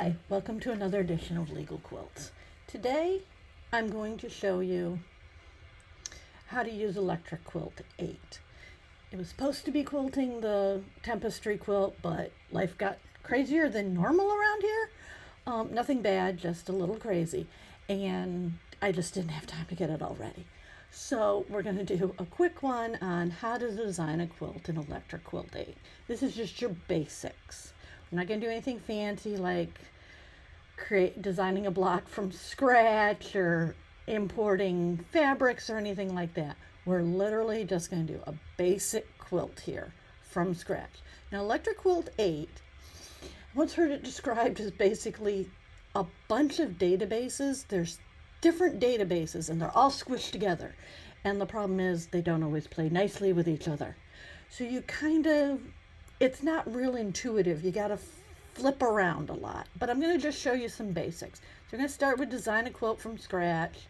Hi, welcome to another edition of Legal Quilts. Today I'm going to show you how to use Electric Quilt 8. It was supposed to be quilting the tapestry quilt, but life got crazier than normal around here. Nothing bad, just a little crazy. And I just didn't have time to get it all ready. So we're going to do a quick one on how to design a quilt in Electric Quilt 8. This is just your basics. I'm not going to do anything fancy like designing a block from scratch or importing fabrics or anything like that. We're literally just going to do a basic quilt here from scratch. Now, Electric Quilt 8, I once heard it described as basically a bunch of databases. There's different databases and they're all squished together. And the problem is they don't always play nicely with each other. So it's not real intuitive. You got to flip around a lot. But I'm going to just show you some basics. So we're going to start with design a quilt from scratch.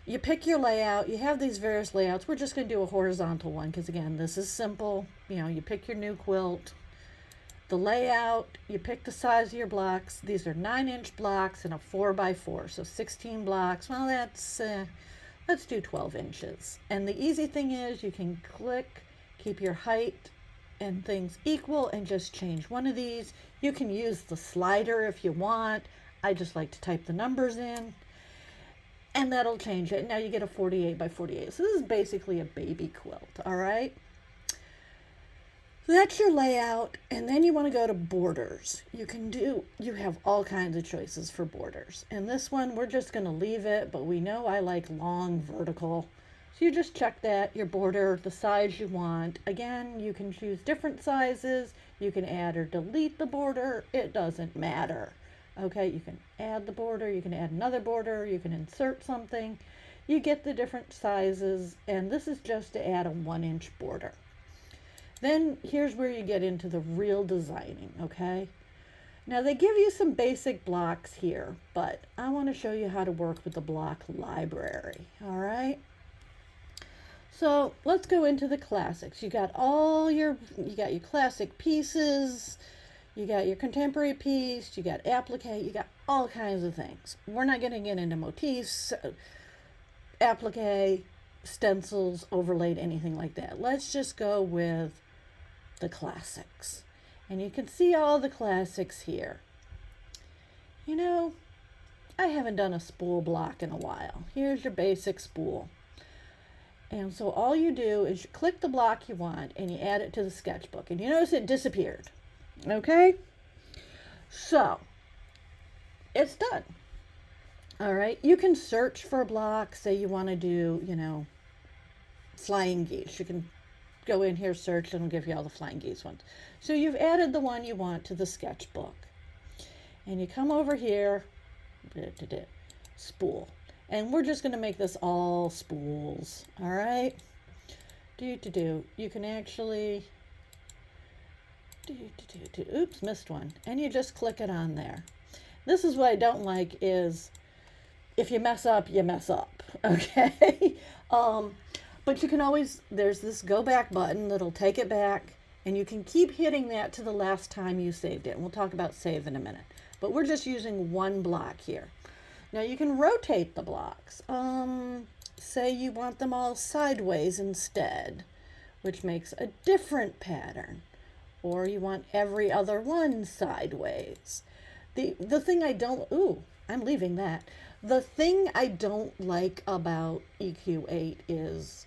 You pick your layout. You have these various layouts. We're just going to do a horizontal one because, again, this is simple. You pick your new quilt. The layout, you pick the size of your blocks. These are 9-inch blocks and a 4x4. So 16 blocks. Well, let's do 12 inches. And the easy thing is you can click, keep your height and things equal and just change one of these. You can use the slider if you want. I just like to type the numbers in and that'll change it. Now you get a 48 by 48. So this is basically a baby quilt, all right? So that's your layout, and then you want to go to borders. You have all kinds of choices for borders. And this one, we're just going to leave it, but we know I like long vertical. So you just check that, your border, the size you want. Again, you can choose different sizes. You can add or delete the border. It doesn't matter. Okay, you can add the border, you can add another border, you can insert something. You get the different sizes, and this is just to add a 1-inch border. Then here's where you get into the real designing, okay? Now they give you some basic blocks here, but I want to show you how to work with the block library, all right? So let's go into the classics. You got your classic pieces, you got your contemporary piece, you got applique, you got all kinds of things. We're not going to get into motifs, applique, stencils, overlaid, anything like that. Let's just go with the classics. And you can see all the classics here. I haven't done a spool block in a while. Here's your basic spool. And so all you do is you click the block you want and you add it to the sketchbook. And you notice it disappeared. Okay? So, it's done. All right? You can search for a block. Say you want to do, flying geese. You can go in here, search, and it'll give you all the flying geese ones. So you've added the one you want to the sketchbook. And you come over here, spool. And we're just going to make this all spools, all right? You can actually, oops, missed one. And you just click it on there. This is what I don't like is if you mess up, you mess up, okay? But you can always, there's this go back button that'll take it back, and you can keep hitting that to the last time you saved it. And we'll talk about save in a minute. But we're just using one block here. Now you can rotate the blocks. Say you want them all sideways instead, which makes a different pattern. Or you want every other one sideways. The thing I don't, I'm leaving that. The thing I don't like about EQ8 is,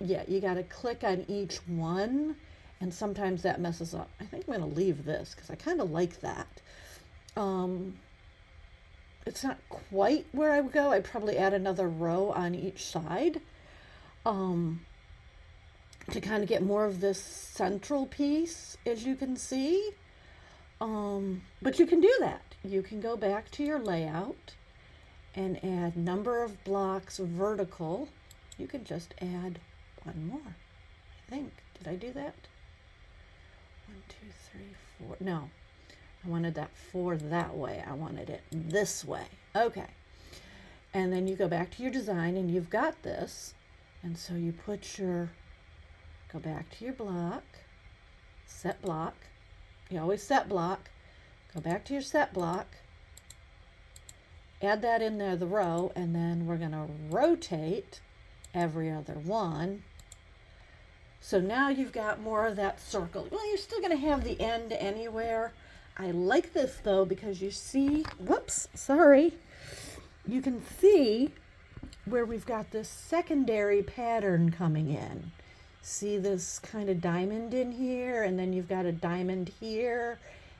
you got to click on each one, and sometimes that messes up. I think I'm going to leave this because I kind of like that. It's not quite where I would go. I'd probably add another row on each side to kind of get more of this central piece, as you can see. But you can do that. You can go back to your layout and add number of blocks vertical. You can just add one more, I think. Did I do that? 1, 2, 3, 4. No, I wanted that 4 that way. I wanted it this way. Okay. And then you go back to your design and you've got this. And so you go back to your block, set block. You always set block. Go back to your set block, add that in there, the row, and then we're going to rotate every other one. So now you've got more of that circle. Well, you're still going to have the end anywhere. I like this though because you see, whoops, sorry, you can see where we've got this secondary pattern coming in. See this kind of diamond in here, and then you've got a diamond here,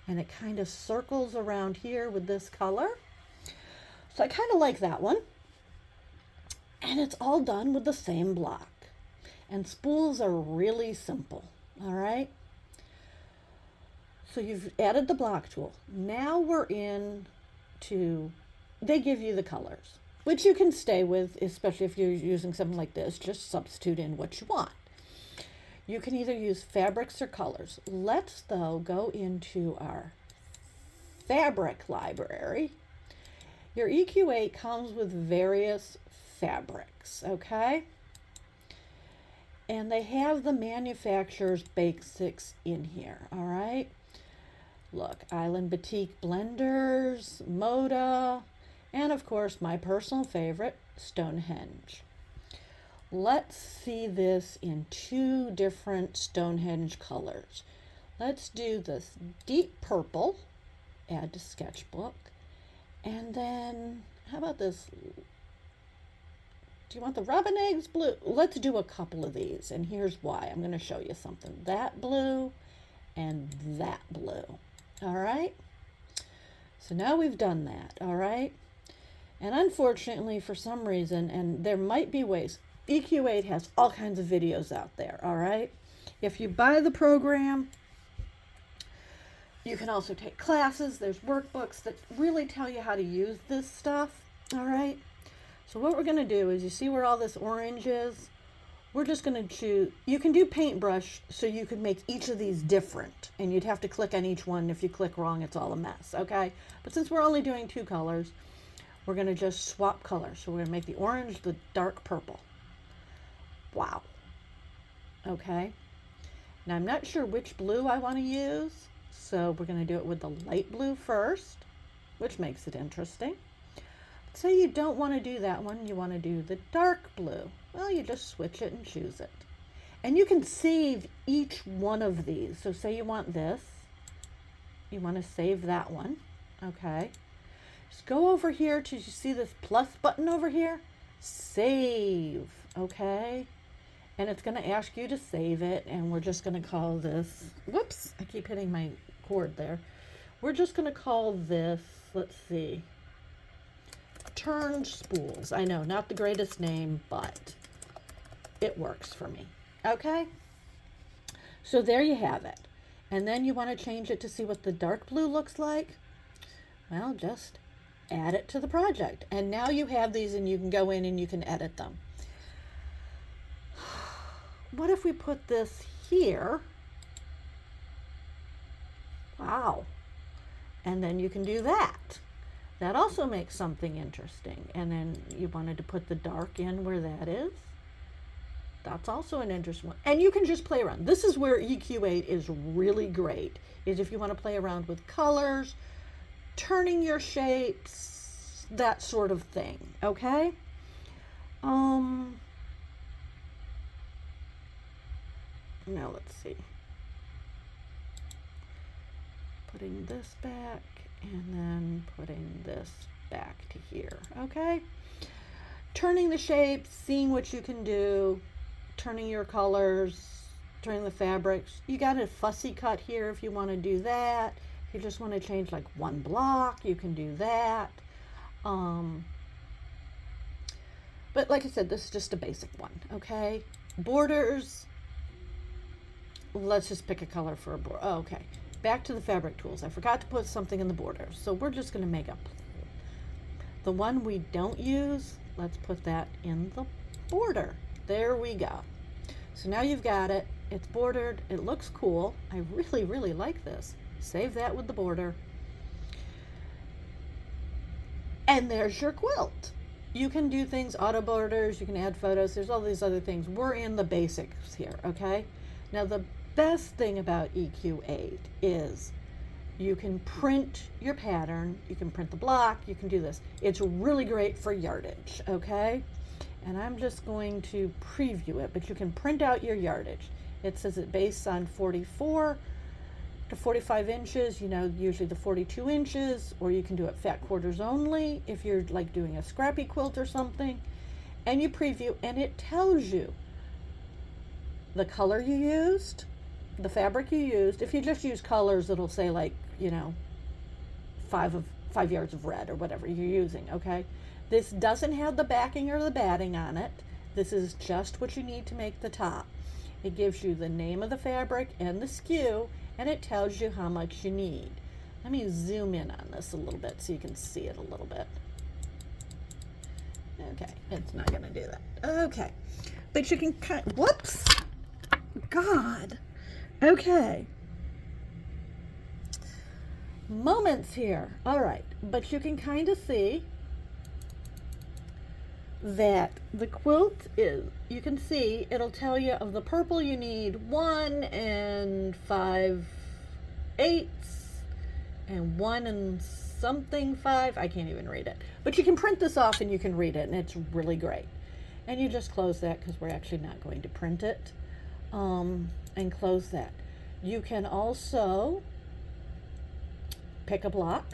and it kind of circles around here with this color. So I kind of like that one. And it's all done with the same block. And spools are really simple, all right? So you've added the block tool. Now we're in to, they give you the colors, which you can stay with, especially if you're using something like this. Just substitute in what you want. You can either use fabrics or colors. Let's, though, go into our fabric library. Your EQ8 comes with various fabrics, okay? And they have the manufacturer's basics in here, all right? Look, Island Batik Blenders, Moda, and of course my personal favorite, Stonehenge. Let's see this in two different Stonehenge colors. Let's do this deep purple, add to sketchbook, and then how about this? Do you want the robin eggs blue? Let's do a couple of these, and here's why. I'm going to show you something. That blue and that blue. All right? So now we've done that, all right? And unfortunately, for some reason, and there might be ways, EQ8 has all kinds of videos out there, all right? If you buy the program, you can also take classes. There's workbooks that really tell you how to use this stuff, all right? So what we're going to do is, you see where all this orange is? We're just going to choose, you can do paintbrush, so you could make each of these different, and you'd have to click on each one. If you click wrong, it's all a mess, okay? But since we're only doing two colors, we're going to just swap colors. So we're going to make the orange the dark purple. Wow. Okay. Now I'm not sure which blue I want to use, so we're going to do it with the light blue first, which makes it interesting. Say you don't want to do that one, you want to do the dark blue. Well, you just switch it and choose it. And you can save each one of these. So say you want this, you want to save that one, okay? Just go over here to, you see this plus button over here? Save, okay? And it's going to ask you to save it, and we're just going to call this, whoops, I keep hitting my cord there. We're just going to call this, let's see, Turned Spools. I know, not the greatest name, but it works for me. Okay? So there you have it. And then you want to change it to see what the dark blue looks like? Well, just add it to the project. And now you have these, and you can go in and you can edit them. What if we put this here? Wow. And then you can do that. That also makes something interesting. And then you wanted to put the dark in where that is. That's also an interesting one. And you can just play around. This is where EQ8 is really great, is if you want to play around with colors, turning your shapes, that sort of thing, okay? Now let's see. Putting this back, and then putting this back to here, okay? Turning the shapes, seeing what you can do, turning your colors, turning the fabrics. You got a fussy cut here if you want to do that. If you just want to change like one block, you can do that. But like I said, this is just a basic one, okay? Borders, let's just pick a color for a border. Oh, okay. Back to the fabric tools. I forgot to put something in the border, so we're just going to make up the one we don't use. Let's put that in the border. There we go. So now you've got it. It's bordered. It looks cool. I really, really like this. Save that with the border. And there's your quilt. You can do things, auto borders, you can add photos. There's all these other things. We're in the basics here, okay? Now the best thing about EQ8 is You can print your pattern, you can print the block, you can do this. It's really great for yardage, okay? And I'm just going to preview it, but you can print out your yardage. It says it based on 44 to 45 inches, you know, usually the 42 inches, or you can do it fat quarters only if you're like doing a scrappy quilt or something. And you preview, and it tells you the color you used, the fabric you used. If you just use colors, it'll say like, you know, 5 yards of red or whatever you're using, okay? This doesn't have the backing or the batting on it. This is just what you need to make the top. It gives you the name of the fabric and the SKU, and it tells you how much you need. Let me zoom in on this a little bit so you can see it a little bit. Okay, it's not gonna do that. Okay, but you can whoops, God. Okay. Moments here. All right, but you can kind of see that the quilt is, you can see it'll tell you of the purple you need 1 5/8 and 1 something 5. I can't even read it, but you can print this off and you can read it, and it's really great. And you just close that because we're actually not going to print it, and close that. You can also pick a block,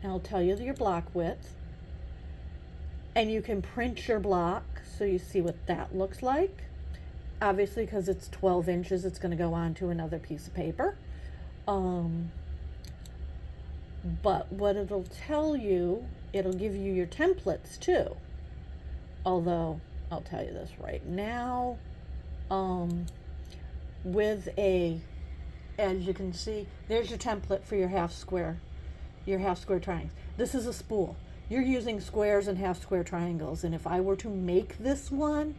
and I'll tell you your block width, and you can print your block so you see what that looks like. Obviously, because it's 12 inches, it's going to go onto another piece of paper. But what it'll tell you, it'll give you your templates too. Although, I'll tell you this right now, as you can see, there's your template for your half square triangles. This is a spool. You're using squares and half square triangles, and if I were to make this one,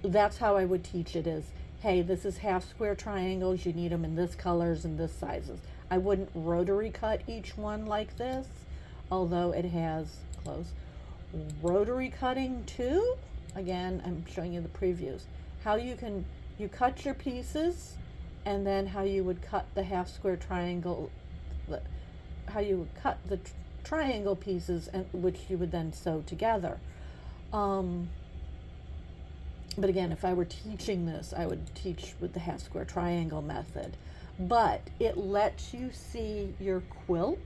that's how I would teach it is, hey, this is half square triangles, you need them in this colors and this sizes. I wouldn't rotary cut each one like this, although it has, close, rotary cutting too. Again, I'm showing you the previews. How you cut your pieces, and then how you would cut the half square triangle, how you would cut the triangle pieces, and which you would then sew together. But again, if I were teaching this, I would teach with the half square triangle method. But it lets you see your quilt,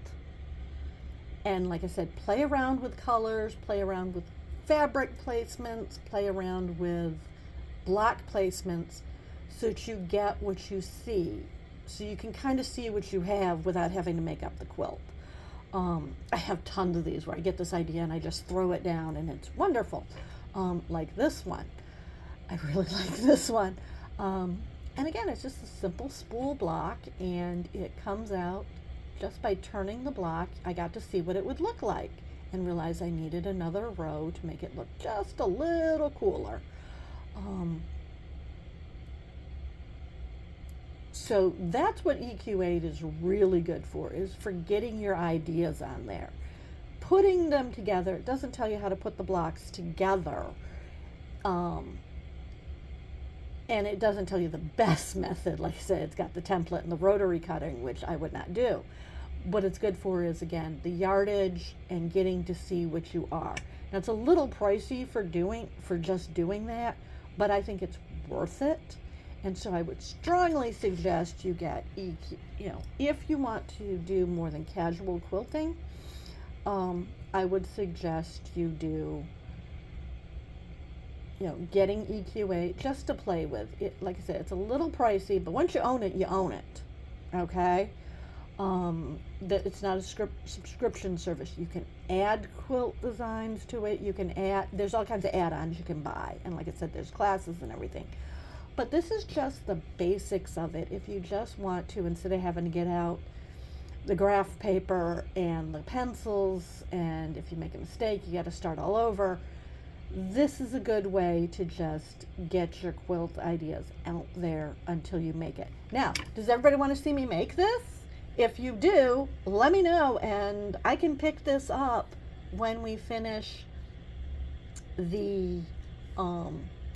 and like I said, play around with colors, play around with fabric placements, play around with block placements, so that you get what you see, so you can kind of see what you have without having to make up the quilt. I have tons of these where I get this idea and I just throw it down and it's wonderful. Like this one. I really like this one. And again, it's just a simple spool block, and it comes out just by turning the block. I got to see what it would look like and realize I needed another row to make it look just a little cooler. So that's what EQ8 is really good for, is for getting your ideas on there. Putting them together, it doesn't tell you how to put the blocks together. And it doesn't tell you the best method. Like I said, it's got the template and the rotary cutting, which I would not do. What it's good for is, again, the yardage and getting to see what you are. Now, it's a little pricey for just doing that, but I think it's worth it. And so I would strongly suggest you get EQ, if you want to do more than casual quilting, I would suggest you do, getting EQ8 just to play with. It, like I said, it's a little pricey, but once you own it, you own it, okay? That it's not a subscription service. You can add quilt designs to it. You can there's all kinds of add-ons you can buy. And like I said, there's classes and everything. But this is just the basics of it. If you just want to, instead of having to get out the graph paper and the pencils, and if you make a mistake, you got to start all over, this is a good way to just get your quilt ideas out there until you make it. Now, does everybody want to see me make this? If you do, let me know, and I can pick this up when we finish the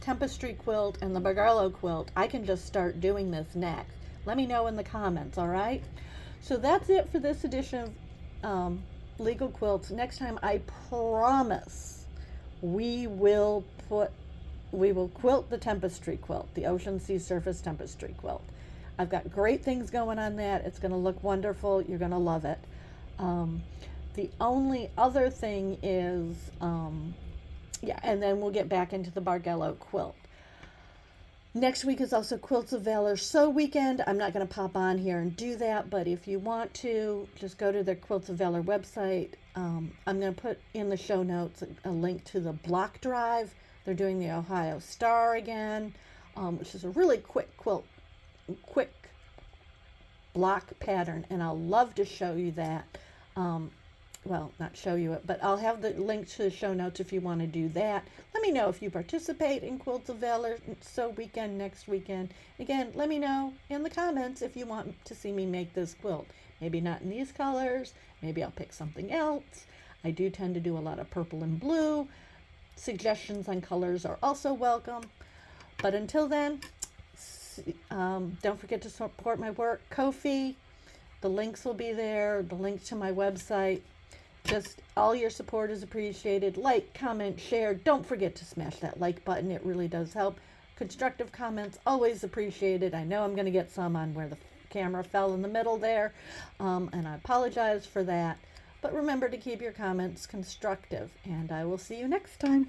Tempestry quilt and the Bargello quilt. I can just start doing this next. Let me know in the comments, all right? So that's it for this edition of Legal Quilts. Next time, I promise we will quilt the tapestry quilt, the ocean sea surface tapestry quilt. I've got great things going on that. It's going to look wonderful. You're going to love it. The only other thing is, yeah, and then we'll get back into the Bargello quilt. Next week is also Quilts of Valor Sew Weekend. I'm not going to pop on here and do that, but if you want to, just go to the Quilts of Valor website. I'm going to put in the show notes a link to the block drive. They're doing the Ohio Star again, which is a really quick block pattern, and I'll love to show you that. Well, not show you it, but I'll have the link to the show notes if you want to do that. Let me know if you participate in Quilts of Valor Sew Weekend next weekend. Again, let me know in the comments if you want to see me make this quilt. Maybe not in these colors. Maybe I'll pick something else. I do tend to do a lot of purple and blue. Suggestions on colors are also welcome. But until then, don't forget to support my work. Ko-fi, the links will be there. The link to my website. Just all your support is appreciated. Like, comment, share. Don't forget to smash that like button. It really does help. Constructive comments, always appreciated. I know I'm going to get some on where the camera fell in the middle there, and I apologize for that. But remember to keep your comments constructive, and I will see you next time.